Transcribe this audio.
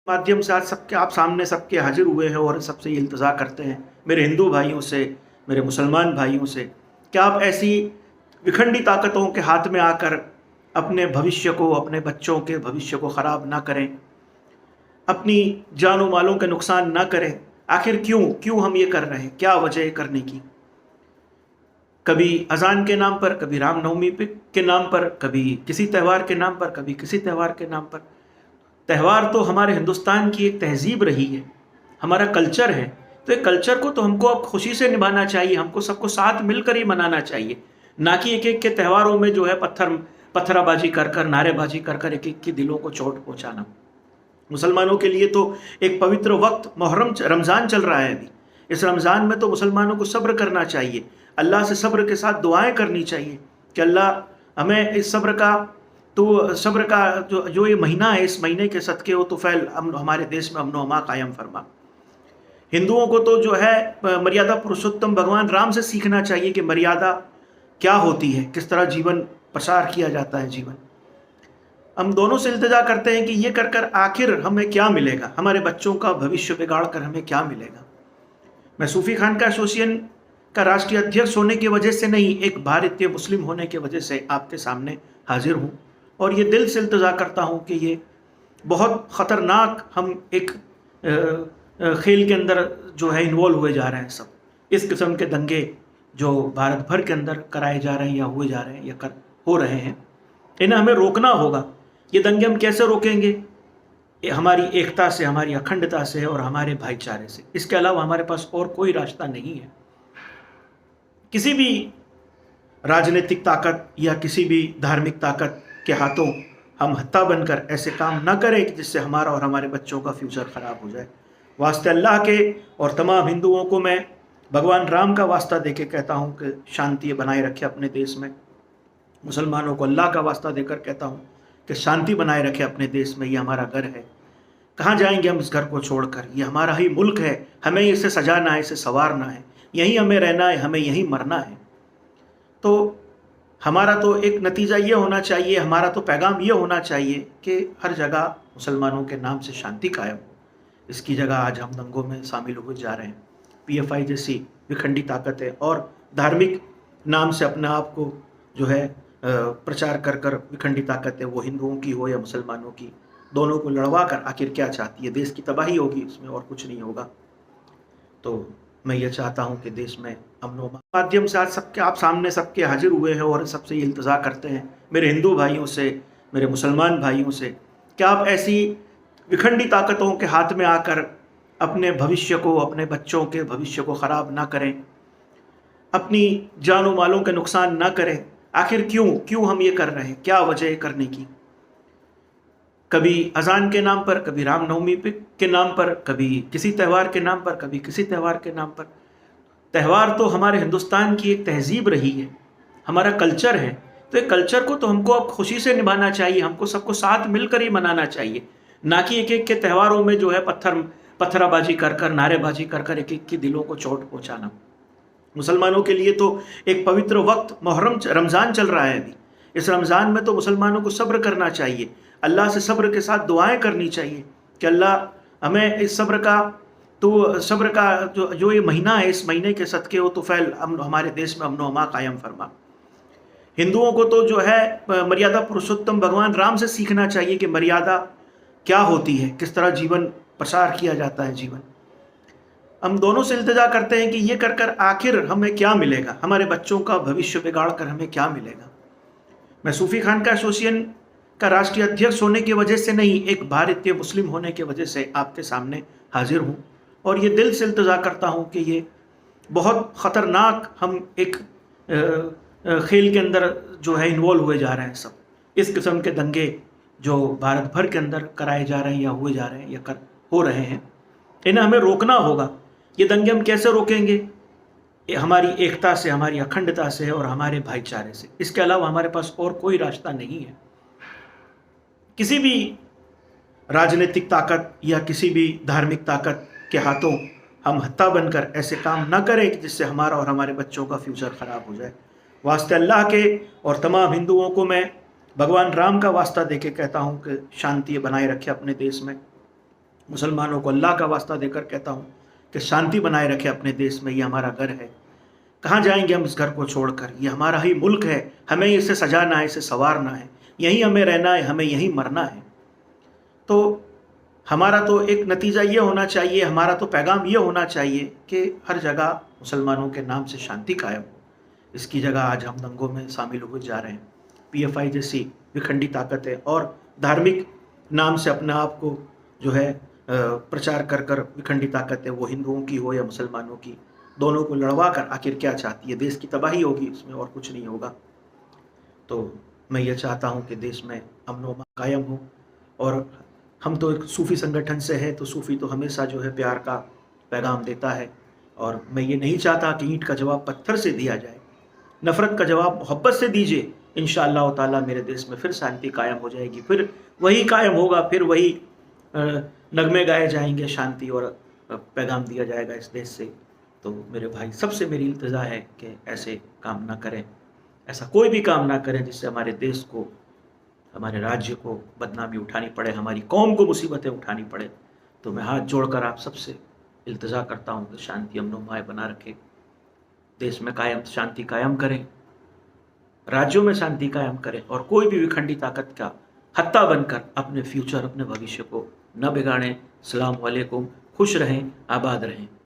माध्यम से आज सबके आप सामने सबके हाजिर हुए हैं और सबसे ये इल्तजा करते हैं मेरे हिंदू भाइयों से, मेरे मुसलमान भाइयों से, कि आप ऐसी विखंडी ताकतों के हाथ में आकर अपने भविष्य को, अपने बच्चों के भविष्य को ख़राब ना करें, अपनी जान मालों के नुकसान ना करें। आखिर क्यों क्यों हम ये कर रहे हैं? क्या वजह है करने की? कभी अजान के नाम पर, कभी रामनवमी के नाम पर, कभी किसी त्यौहार के नाम पर, कभी किसी त्यौहार के नाम पर। त्यौहार तो हमारे हिंदुस्तान की एक तहजीब रही है, हमारा कल्चर है। तो ये कल्चर को तो हमको अब खुशी से निभाना चाहिए, हमको सबको साथ मिलकर ही मनाना चाहिए, ना कि एक एक के त्यौहारों में जो है पत्थराबाजी कर कर, नारेबाजी कर कर एक एक के दिलों को चोट पहुंचाना। मुसलमानों के लिए तो एक पवित्र वक्त मुहर्रम रमज़ान चल रहा है अभी। इस रमज़ान में तो मुसलमानों को सब्र करना चाहिए, अल्लाह से सब्र के साथ दुआएं करनी चाहिए कि अल्लाह हमें इस सब्र का जो ये महीना है, इस महीने के सदक़े हो तो फैल हमारे देश में अमन अमा कायम फरमा। हिंदुओं को तो जो है मर्यादा पुरुषोत्तम भगवान राम से सीखना चाहिए कि मर्यादा क्या होती है, किस तरह जीवन प्रसार किया जाता है जीवन। हम दोनों से इल्तिजा करते हैं कि ये कर कर आखिर हमें क्या मिलेगा, हमारे बच्चों का भविष्य बिगाड़ कर हमें क्या मिलेगा। मैं सूफ़ी खानका एसोसिएशन का राष्ट्रीय अध्यक्ष होने की वजह से नहीं, एक भारतीय मुस्लिम होने की वजह से आपके सामने हाजिर हूँ और ये दिल से इल्तिजा करता हूँ कि ये बहुत ख़तरनाक हम एक खेल के अंदर जो है इन्वॉल्व हुए जा रहे हैं। सब इस किस्म के दंगे जो भारत भर के अंदर कराए जा रहे हैं या हुए जा रहे हैं या हो रहे हैं, इन्हें हमें रोकना होगा। ये दंगे हम कैसे रोकेंगे? हमारी एकता से, हमारी अखंडता से और हमारे भाईचारे से। इसके अलावा हमारे पास और कोई रास्ता नहीं है। किसी भी राजनीतिक ताकत या किसी भी धार्मिक ताकत के हाथों हम हत्ता बनकर ऐसे काम ना करें कि जिससे हमारा और हमारे बच्चों का फ्यूचर ख़राब हो जाए। वास्ते अल्लाह के और तमाम हिंदुओं को मैं भगवान राम का वास्ता दे के कहता हूँ कि शांति बनाए रखे अपने देश में। मुसलमानों को अल्लाह का वास्ता देकर कहता हूँ कि शांति बनाए रखे अपने देश में। ये हमारा घर है, कहाँ जाएंगे हम इस घर को छोड़कर? ये हमारा ही मुल्क है, हमें इसे सजाना है, इसे संवारना है, यहीं हमें रहना है, हमें यहीं मरना है। तो हमारा तो एक नतीजा ये होना चाहिए, हमारा तो पैगाम ये होना चाहिए कि हर जगह मुसलमानों के नाम से शांति कायम हो। इसकी जगह आज हम दंगों में शामिल हो जा रहे हैं। PFI जैसी विखंडी ताकतें और धार्मिक नाम से अपने आप को जो है प्रचार कर कर विखंडी ताकतें, वो हिंदुओं की हो या मुसलमानों की, दोनों को लड़वा कर आखिर क्या चाहती है? देश की तबाही होगी, इसमें और कुछ नहीं होगा। तो मैं ये चाहता हूँ कि देश में अमन माध्यम से आज सबके आप सामने सबके हाजिर हुए हैं और सबसे ये इल्तजा करते हैं मेरे हिंदू भाइयों से, मेरे मुसलमान भाइयों से, कि आप ऐसी विखंडी ताकतों के हाथ में आकर अपने भविष्य को, अपने बच्चों के भविष्य को ख़राब ना करें, अपनी जान मालों के नुकसान ना करें। आखिर क्यों हम ये कर रहे हैं? क्या वजह है करने की? कभी अजान के नाम पर, कभी रामनवमी के नाम पर, कभी किसी त्यौहार के नाम पर, कभी किसी त्यौहार के नाम पर। त्यौहार तो हमारे हिंदुस्तान की एक तहजीब रही है, हमारा कल्चर है। तो ये कल्चर को तो हमको अब खुशी से निभाना चाहिए, हमको सबको साथ मिलकर ही मनाना चाहिए, ना कि एक एक के त्यौहारों में जो है पत्थराबाजी कर कर, नारेबाजी कर कर एक एक के दिलों को चोट पहुँचाना। मुसलमानों के लिए तो एक पवित्र वक्त मुहर्रम रमज़ान चल रहा है अभी। इस रमज़ान में तो मुसलमानों को सब्र करना चाहिए, अल्लाह से सब्र के साथ दुआएं करनी चाहिए कि अल्लाह हमें इस सब्र का जो ये महीना है, इस महीने के सदक़े हो तो फैल हमारे देश में अमन अमा कायम फरमा। हिंदुओं को तो जो है मर्यादा पुरुषोत्तम भगवान राम से सीखना चाहिए कि मर्यादा क्या होती है, किस तरह जीवन प्रसार किया जाता है जीवन। हम दोनों से इल्तिजा करते हैं कि ये कर कर आखिर हमें क्या मिलेगा, हमारे बच्चों का भविष्य बिगाड़ कर हमें क्या मिलेगा। मैं सूफ़ी खानका एसोसिएशन का राष्ट्रीय अध्यक्ष होने की वजह से नहीं, एक भारतीय मुस्लिम होने की वजह से आपके सामने हाजिर हूँ और ये दिल से इल्तिजा करता हूँ कि ये बहुत ख़तरनाक हम एक खेल के अंदर जो है इन्वॉल्व हुए जा रहे हैं। सब इस किस्म के दंगे जो भारत भर के अंदर कराए जा रहे हैं या हुए जा रहे हैं या हो रहे हैं, इन्हें हमें रोकना होगा। ये दंगे हम कैसे रोकेंगे? हमारी एकता से, हमारी अखंडता से और हमारे भाईचारे से। इसके अलावा हमारे पास और कोई रास्ता नहीं है। किसी भी राजनीतिक ताकत या किसी भी धार्मिक ताकत के हाथों हम हत्ता बनकर ऐसे काम ना करें कि जिससे हमारा और हमारे बच्चों का फ्यूचर ख़राब हो जाए। वास्ते अल्लाह के और तमाम हिंदुओं को मैं भगवान राम का वास्ता दे के कहता हूँ कि शांति बनाए रखे अपने देश में। मुसलमानों को अल्लाह का वास्ता देकर कहता हूँ कि शांति बनाए रखे अपने देश में। ये हमारा घर है, कहाँ जाएंगे हम इस घर को छोड़कर? ये हमारा ही मुल्क है, हमें इसे सजाना है, इसे संवारना है, यहीं हमें रहना है, हमें यहीं मरना है। तो हमारा तो एक नतीजा ये होना चाहिए, हमारा तो पैगाम ये होना चाहिए कि हर जगह मुसलमानों के नाम से शांति कायम हो। इसकी जगह आज हम दंगों में शामिल हो जा रहे हैं। पीएफआई जैसी विखंडी ताकतें और धार्मिक नाम से अपने आप को जो है प्रचार कर कर विखंडी ताकतें, वो हिंदुओं की हो या मुसलमानों की, दोनों को लड़वा कर आखिर क्या चाहती है? देश की तबाही होगी, इसमें और कुछ नहीं होगा। तो मैं ये चाहता हूँ कि देश में अमन व अमान कायम हो। और हम तो एक सूफ़ी संगठन से है, तो सूफ़ी तो हमेशा जो है प्यार का पैगाम देता है। और मैं ये नहीं चाहता कि ईंट का जवाब पत्थर से दिया जाए, नफ़रत का जवाब मोहब्बत से दीजिए। इंशाअल्लाह ताला मेरे देश में फिर शांति कायम हो जाएगी, फिर वही कायम होगा, फिर वही नगमे गाए जाएंगे, शांति और पैगाम दिया जाएगा इस देश से। तो मेरे भाई, सबसे मेरी इल्तिजा है कि ऐसे काम ना करें, ऐसा कोई भी काम ना करें जिससे हमारे देश को, हमारे राज्य को बदनामी उठानी पड़े, हमारी कौम को मुसीबतें उठानी पड़े। तो मैं हाथ जोड़कर आप सबसे इल्तिजा करता हूँ कि शांति अमन माय बना रखें, देश में कायम शांति कायम करें, राज्यों में शांति कायम करें, और कोई भी विखंडी ताकत का हत्ता बनकर अपने फ्यूचर, अपने भविष्य को न बिगाड़ें। अस्सलाम वालेकुम, खुश रहें, आबाद रहें।